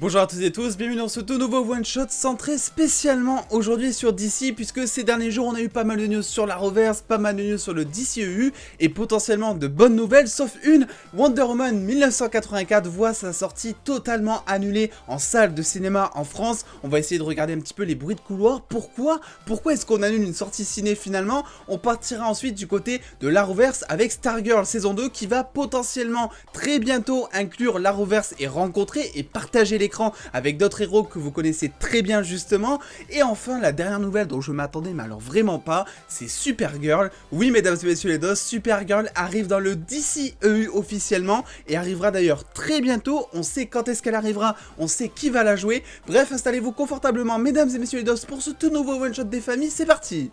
Bonjour à toutes et tous, bienvenue dans ce tout nouveau one shot centré spécialement aujourd'hui sur DC, puisque ces derniers jours on a eu pas mal de news sur l'Arrowverse, pas mal de news sur le DCEU et potentiellement de bonnes nouvelles, sauf une. Wonder Woman 1984 voit sa sortie totalement annulée en salle de cinéma en France. On va essayer de regarder un petit peu les bruits de couloir. Pourquoi est-ce qu'on annule une sortie ciné finalement? On partira ensuite du côté de l'Arrowverse avec Stargirl saison 2 qui va potentiellement très bientôt inclure l'Arrowverse et rencontrer et partager l'écran avec d'autres héros que vous connaissez très bien justement. Et enfin la dernière nouvelle dont je m'attendais mais alors vraiment pas, c'est Supergirl. Oui mesdames et messieurs les dos, Supergirl arrive dans le DCEU officiellement et arrivera d'ailleurs très bientôt. On sait quand est-ce qu'elle arrivera, on sait qui va la jouer. Bref, installez-vous confortablement mesdames et messieurs les dos pour ce tout nouveau one shot des familles, c'est parti.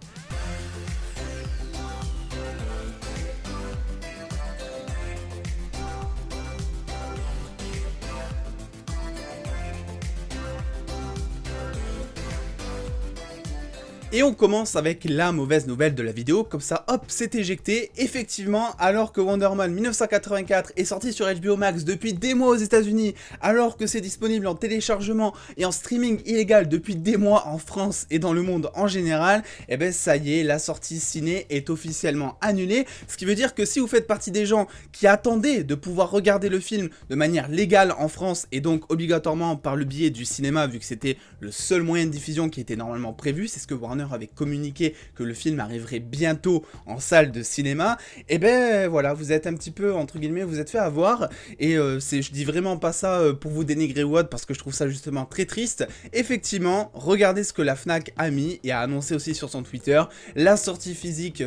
Et on commence avec la mauvaise nouvelle de la vidéo, comme ça hop c'est éjecté. Effectivement, alors que Wonder Woman 1984 est sorti sur HBO Max depuis des mois aux États-Unis, alors que c'est disponible en téléchargement et en streaming illégal depuis des mois en France et dans le monde en général, et ben ça y est, la sortie ciné est officiellement annulée. Ce qui veut dire que si vous faites partie des gens qui attendaient de pouvoir regarder le film de manière légale en France et donc obligatoirement par le biais du cinéma, vu que c'était le seul moyen de diffusion qui était normalement prévu, c'est ce que Warner avait communiqué que le film arriverait bientôt en salle de cinéma, et ben voilà, vous êtes un petit peu, entre guillemets, vous êtes fait avoir, et je dis vraiment pas ça pour vous dénigrer ou autre, parce que je trouve ça justement très triste. Effectivement, regardez ce que la Fnac a mis, et a annoncé aussi sur son Twitter, la sortie physique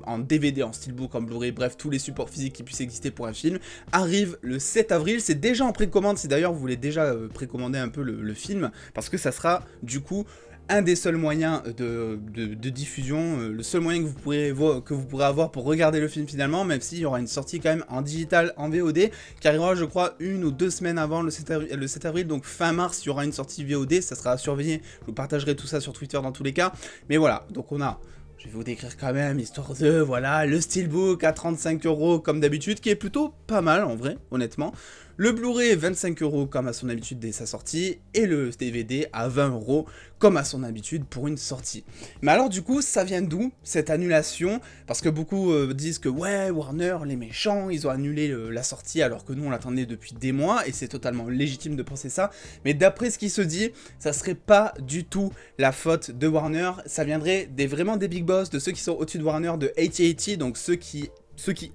en DVD, en steelbook, en Blu-ray, bref, tous les supports physiques qui puissent exister pour un film, arrive le 7 avril, c'est déjà en précommande, si d'ailleurs vous voulez déjà précommander un peu le film, parce que ça sera du coup un des seuls moyens de diffusion, le seul moyen que vous pourrez avoir pour regarder le film finalement, même s'il y aura une sortie quand même en digital, en VOD, qui arrivera je crois 1 ou 2 semaines avant le 7 avril, donc fin mars il y aura une sortie VOD, ça sera à surveiller, je vous partagerai tout ça sur Twitter dans tous les cas, mais voilà, donc on a... Je vais vous décrire quand même, histoire de, voilà, le steelbook à 35 € comme d'habitude, qui est plutôt pas mal en vrai, honnêtement. Le Blu-ray 25 € comme à son habitude dès sa sortie, et le DVD à 20 € comme à son habitude pour une sortie. Mais alors du coup, ça vient d'où cette annulation? Parce que beaucoup disent que ouais, Warner, les méchants, ils ont annulé la sortie alors que nous on l'attendait depuis des mois, et c'est totalement légitime de penser ça. Mais d'après ce qui se dit, ça serait pas du tout la faute de Warner, ça viendrait vraiment des big boss, de ceux qui sont au-dessus de Warner, de AT&T, donc ceux qui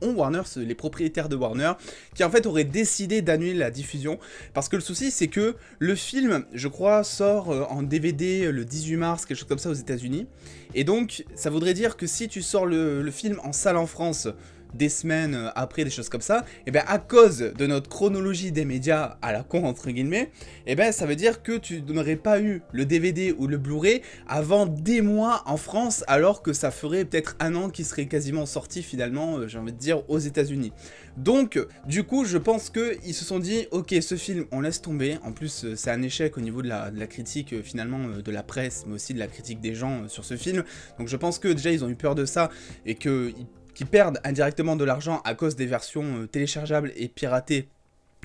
ont Warner, les propriétaires de Warner, qui en fait auraient décidé d'annuler la diffusion, parce que le souci c'est que le film, je crois, sort en DVD le 18 mars, quelque chose comme ça aux États-Unis, et donc ça voudrait dire que si tu sors le film en salle en France des semaines après, des choses comme ça, et bien à cause de notre chronologie des médias à la con entre guillemets, et bien ça veut dire que tu n'aurais pas eu le DVD ou le Blu-ray avant des mois en France, alors que ça ferait peut-être un an qu'il serait quasiment sorti finalement, j'ai envie de dire, aux États-Unis. Donc du coup je pense qu'ils se sont dit ok, ce film on laisse tomber, en plus c'est un échec au niveau de la critique finalement de la presse, mais aussi de la critique des gens sur ce film, donc je pense que déjà ils ont eu peur de ça, et qui perdent indirectement de l'argent à cause des versions téléchargeables et piratées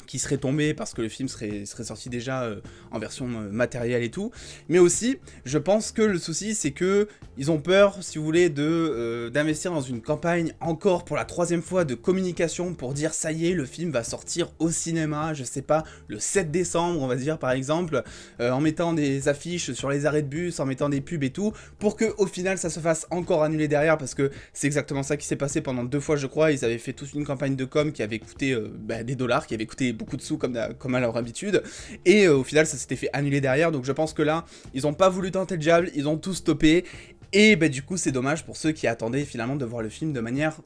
qui serait tombé parce que le film serait sorti déjà en version matérielle et tout, mais aussi je pense que le souci c'est que ils ont peur, si vous voulez, d'investir dans une campagne encore pour la 3e fois de communication pour dire ça y est, le film va sortir au cinéma, je sais pas, le 7 décembre on va dire par exemple, en mettant des affiches sur les arrêts de bus, en mettant des pubs et tout, pour que au final ça se fasse encore annuler derrière, parce que c'est exactement ça qui s'est passé pendant 2 fois je crois. Ils avaient fait toute une campagne de com qui avait coûté des dollars, qui avait coûté beaucoup de sous comme à leur habitude, et au final ça s'était fait annuler derrière, donc je pense que là ils ont pas voulu tenter le diable, ils ont tout stoppé. Et bah du coup c'est dommage pour ceux qui attendaient finalement de voir le film de manière,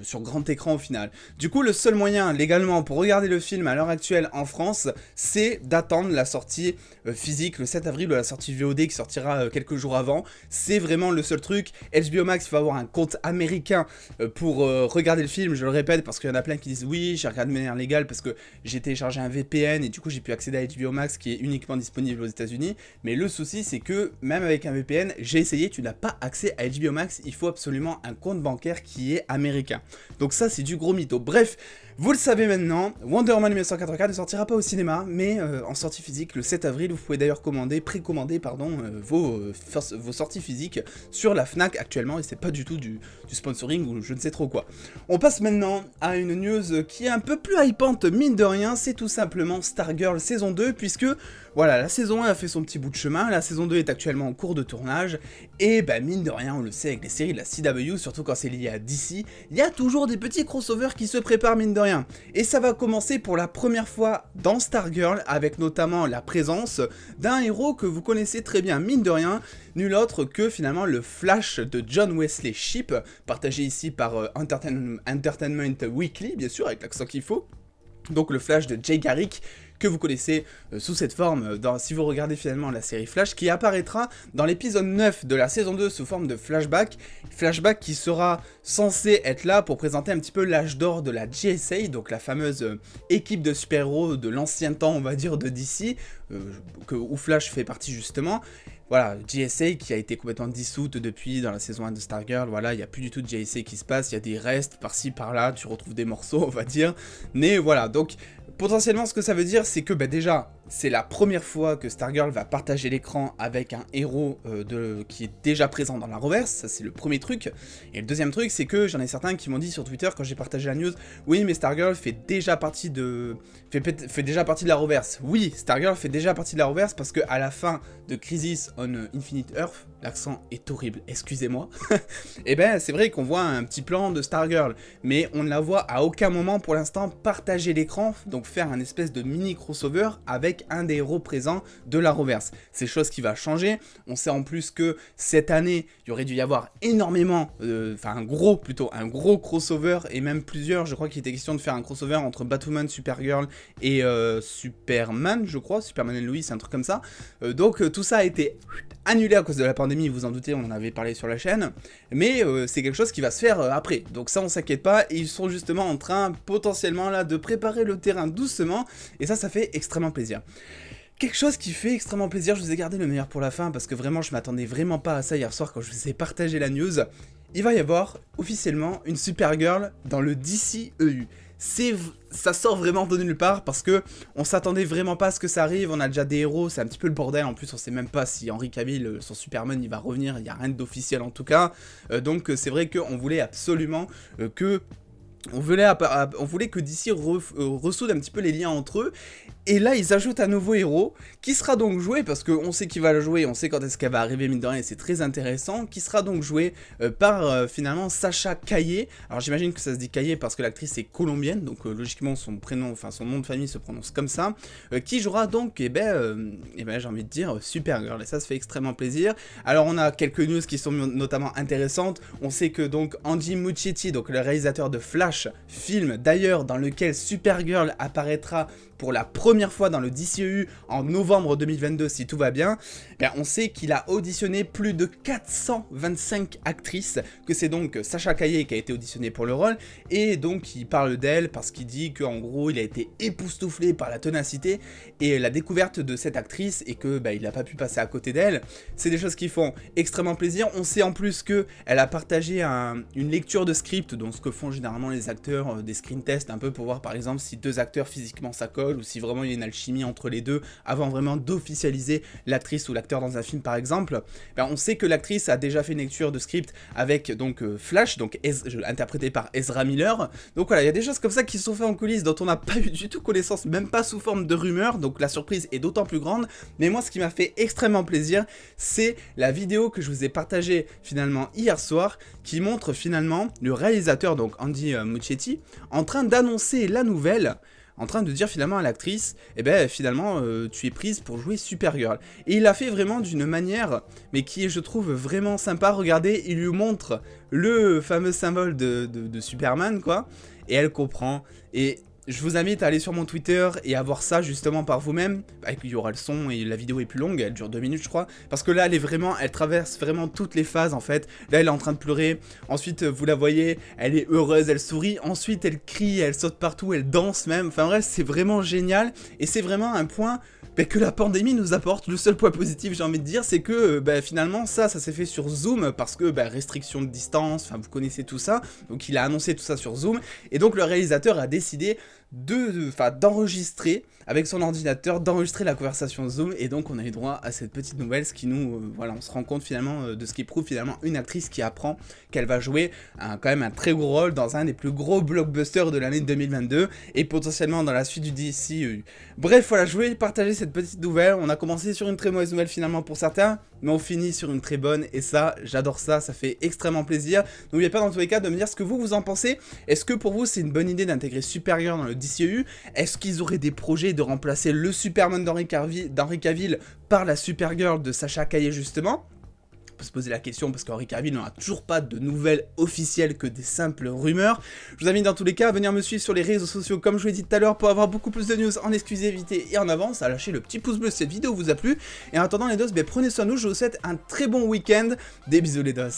sur grand écran au final. Du coup le seul moyen légalement pour regarder le film à l'heure actuelle en France, c'est d'attendre la sortie physique le 7 avril, ou la sortie VOD qui sortira quelques jours avant. C'est vraiment le seul truc. HBO Max, il faut avoir un compte américain pour regarder le film, je le répète, parce qu'il y en a plein qui disent oui j'ai regardé de manière légale parce que j'ai téléchargé un VPN et du coup j'ai pu accéder à HBO Max qui est uniquement disponible aux États-Unis. Mais le souci c'est que même avec un VPN, j'ai essayé, tu n'as pas pas accès à HBO Max, il faut absolument un compte bancaire qui est américain. Donc ça c'est du gros mytho. Bref, vous le savez maintenant, Wonder Woman 1984 ne sortira pas au cinéma, mais en sortie physique le 7 avril. Vous pouvez d'ailleurs précommander vos sorties physiques sur la Fnac actuellement, et c'est pas du tout du sponsoring ou je ne sais trop quoi. On passe maintenant à une news qui est un peu plus hypante, mine de rien, c'est tout simplement Stargirl saison 2, puisque voilà, la saison 1 a fait son petit bout de chemin, la saison 2 est actuellement en cours de tournage, et bah mine de rien, on le sait avec les séries de la CW, surtout quand c'est lié à DC, il y a toujours des petits crossovers qui se préparent mine de rien. Et ça va commencer pour la première fois dans Stargirl, avec notamment la présence d'un héros que vous connaissez très bien, mine de rien, nul autre que finalement le Flash de John Wesley Shipp, partagé ici par Entertainment Weekly, bien sûr, avec l'accent qu'il faut. Donc le Flash de Jay Garrick, que vous connaissez sous cette forme, si vous regardez finalement la série Flash, qui apparaîtra dans l'épisode 9 de la saison 2 sous forme de flashback qui sera censé être là pour présenter un petit peu l'âge d'or de la GSA, donc la fameuse équipe de super-héros de l'ancien temps, on va dire, de DC, où Flash fait partie justement. Voilà, GSA qui a été complètement dissoute depuis dans la saison 1 de Stargirl, voilà, il n'y a plus du tout de GSA qui se passe, il y a des restes par-ci par-là, tu retrouves des morceaux, on va dire, mais voilà, donc potentiellement ce que ça veut dire c'est que déjà, c'est la première fois que Stargirl va partager l'écran avec un héros qui est déjà présent dans la reverse, ça c'est le premier truc. Et le deuxième truc c'est que j'en ai certains qui m'ont dit sur Twitter quand j'ai partagé la news, oui mais Stargirl fait déjà partie de la reverse. Oui, Stargirl fait déjà partie de la reverse parce que à la fin de Crisis on Infinite Earth, l'accent est horrible, excusez-moi, et ben c'est vrai qu'on voit un petit plan de Stargirl, mais on ne la voit à aucun moment pour l'instant partager l'écran, donc faire un espèce de mini crossover avec un des héros présents de la reverse. C'est chose qui va changer. On sait en plus que cette année, il y aurait dû y avoir énormément, un gros crossover, et même plusieurs, je crois qu'il était question de faire un crossover entre Batwoman, Supergirl et Superman, je crois, Superman et Lois, un truc comme ça. Donc tout ça a été annulé à cause de la pandémie, vous en doutez, on en avait parlé sur la chaîne, mais c'est quelque chose qui va se faire après, donc ça on s'inquiète pas, et ils sont justement en train potentiellement là de préparer le terrain doucement, et ça fait extrêmement plaisir. Quelque chose qui fait extrêmement plaisir, je vous ai gardé le meilleur pour la fin, parce que vraiment je m'attendais vraiment pas à ça hier soir quand je vous ai partagé la news. Il va y avoir officiellement une Supergirl dans le DCEU. Ça sort vraiment de nulle part parce que on s'attendait vraiment pas à ce que ça arrive, on a déjà des héros, c'est un petit peu le bordel, en plus on sait même pas si Henry Cavill, son Superman, il va revenir, il n'y a rien d'officiel en tout cas, donc c'est vrai qu'on voulait absolument que... On voulait que DC ressoude un petit peu les liens entre eux, et là ils ajoutent un nouveau héros, qui sera donc joué, parce qu'on sait qu'il va le jouer, on sait quand est-ce qu'elle va arriver mine de rien, et c'est très intéressant, qui sera donc joué par finalement Sasha Calle. Alors j'imagine que ça se dit Calle parce que l'actrice est colombienne, donc logiquement son prénom, enfin son nom de famille se prononce comme ça, qui jouera donc, j'ai envie de dire, Supergirl, et ça se fait extrêmement plaisir. Alors on a quelques news qui sont notamment intéressantes, on sait que donc Andy Muschietti, donc le réalisateur de Flash, film d'ailleurs dans lequel Supergirl apparaîtra pour la première fois dans le DCEU en novembre 2022 si tout va bien, on sait qu'il a auditionné plus de 425 actrices, que c'est donc Sasha Calle qui a été auditionnée pour le rôle, et donc il parle d'elle parce qu'il dit qu'en gros il a été époustouflé par la ténacité et la découverte de cette actrice, et que il n'a pas pu passer à côté d'elle. C'est des choses qui font extrêmement plaisir. On sait en plus qu'elle a partagé une lecture de script, donc ce que font généralement les acteurs, des screen tests un peu pour voir par exemple si deux acteurs physiquement ça colle, ou si vraiment il y a une alchimie entre les deux avant vraiment d'officialiser l'actrice ou l'acteur dans un film par exemple. On sait que l'actrice a déjà fait une lecture de script avec donc Flash, donc interprété par Ezra Miller. Donc voilà, il y a des choses comme ça qui sont faites en coulisses dont on n'a pas eu du tout connaissance, même pas sous forme de rumeurs, donc la surprise est d'autant plus grande. Mais moi ce qui m'a fait extrêmement plaisir, c'est la vidéo que je vous ai partagée finalement hier soir, qui montre finalement le réalisateur, donc Andy Muschietti, en train d'annoncer la nouvelle, en train de dire finalement à l'actrice, finalement tu es prise pour jouer Supergirl. Et il l'a fait vraiment d'une manière, mais qui est je trouve vraiment sympa. Regardez, il lui montre le fameux symbole de Superman quoi, et elle comprend, et je vous invite à aller sur mon Twitter et à voir ça justement par vous-même. Il y aura le son et la vidéo est plus longue, elle dure 2 minutes je crois. Parce que là elle traverse vraiment toutes les phases en fait. Là elle est en train de pleurer, ensuite vous la voyez, elle est heureuse, elle sourit, ensuite elle crie, elle saute partout, elle danse même. Enfin bref, c'est vraiment génial et c'est vraiment un point que la pandémie nous apporte. Le seul point positif j'ai envie de dire c'est que finalement ça s'est fait sur Zoom parce que restriction de distance, enfin vous connaissez tout ça. Donc il a annoncé tout ça sur Zoom et donc le réalisateur a décidé d'enregistrer avec son ordinateur, d'enregistrer la conversation Zoom et donc on a eu droit à cette petite nouvelle, ce qui nous, voilà, on se rend compte finalement de ce qui prouve finalement une actrice qui apprend qu'elle va jouer quand même un très gros rôle dans un des plus gros blockbusters de l'année 2022 et potentiellement dans la suite du DCU. Bref voilà, je voulais partager cette petite nouvelle. On a commencé sur une très mauvaise nouvelle finalement pour certains, mais on finit sur une très bonne et ça, j'adore ça, ça fait extrêmement plaisir. N'oubliez pas dans tous les cas de me dire ce que vous en pensez. Est-ce que pour vous c'est une bonne idée d'intégrer Supergirl dans le DCU? Est-ce qu'ils auraient des projets de remplacer le Superman d'Henry Cavill par la Supergirl de Sasha Calle justement? On peut se poser la question parce qu'Henry Cavill n'aura toujours pas de nouvelles officielles que des simples rumeurs. Je vous invite dans tous les cas à venir me suivre sur les réseaux sociaux comme je vous l'ai dit tout à l'heure pour avoir beaucoup plus de news en exclusivité et en avance, à lâcher le petit pouce bleu si cette vidéo vous a plu. Et en attendant les dos, prenez soin de nous, je vous souhaite un très bon week-end. Des bisous les dos.